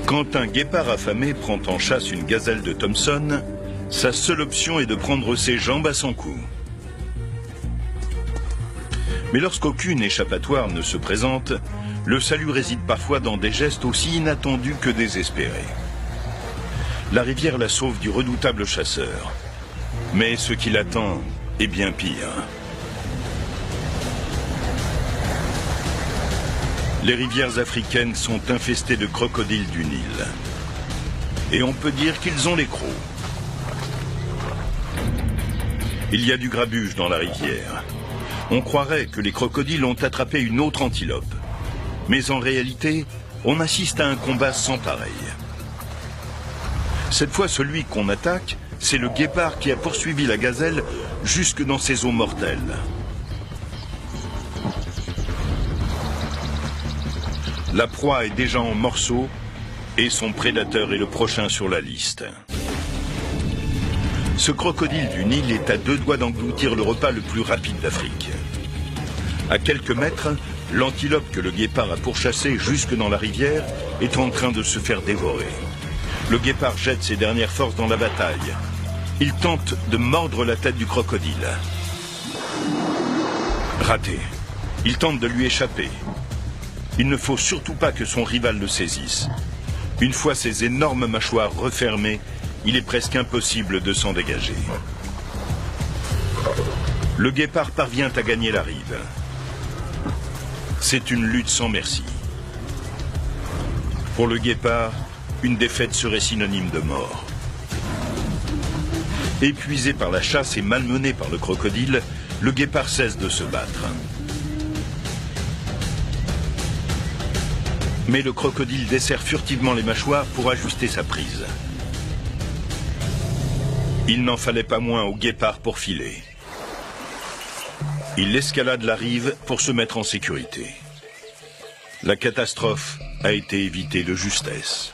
Quand un guépard affamé prend en chasse une gazelle de Thomson, sa seule option est de prendre ses jambes à son cou. Mais lorsqu'aucune échappatoire ne se présente, le salut réside parfois dans des gestes aussi inattendus que désespérés. La rivière la sauve du redoutable chasseur. Mais ce qui l'attend est bien pire. Les rivières africaines sont infestées de crocodiles du Nil. Et on peut dire qu'ils ont les crocs. Il y a du grabuge dans la rivière. On croirait que les crocodiles ont attrapé une autre antilope. Mais en réalité, on assiste à un combat sans pareil. Cette fois, celui qu'on attaque, c'est le guépard qui a poursuivi la gazelle jusque dans ses eaux mortelles. La proie est déjà en morceaux et son prédateur est le prochain sur la liste. Ce crocodile du Nil est à deux doigts d'engloutir le repas le plus rapide d'Afrique. À quelques mètres, l'antilope que le guépard a pourchassée jusque dans la rivière est en train de se faire dévorer. Le guépard jette ses dernières forces dans la bataille. Il tente de mordre la tête du crocodile. Raté. Il tente de lui échapper. Il ne faut surtout pas que son rival le saisisse. Une fois ses énormes mâchoires refermées, il est presque impossible de s'en dégager. Le guépard parvient à gagner la rive. C'est une lutte sans merci. Pour le guépard, une défaite serait synonyme de mort. Épuisé par la chasse et malmené par le crocodile, le guépard cesse de se battre. Mais le crocodile desserre furtivement les mâchoires pour ajuster sa prise. Il n'en fallait pas moins au guépard pour filer. Il escalade la rive pour se mettre en sécurité. La catastrophe a été évitée de justesse.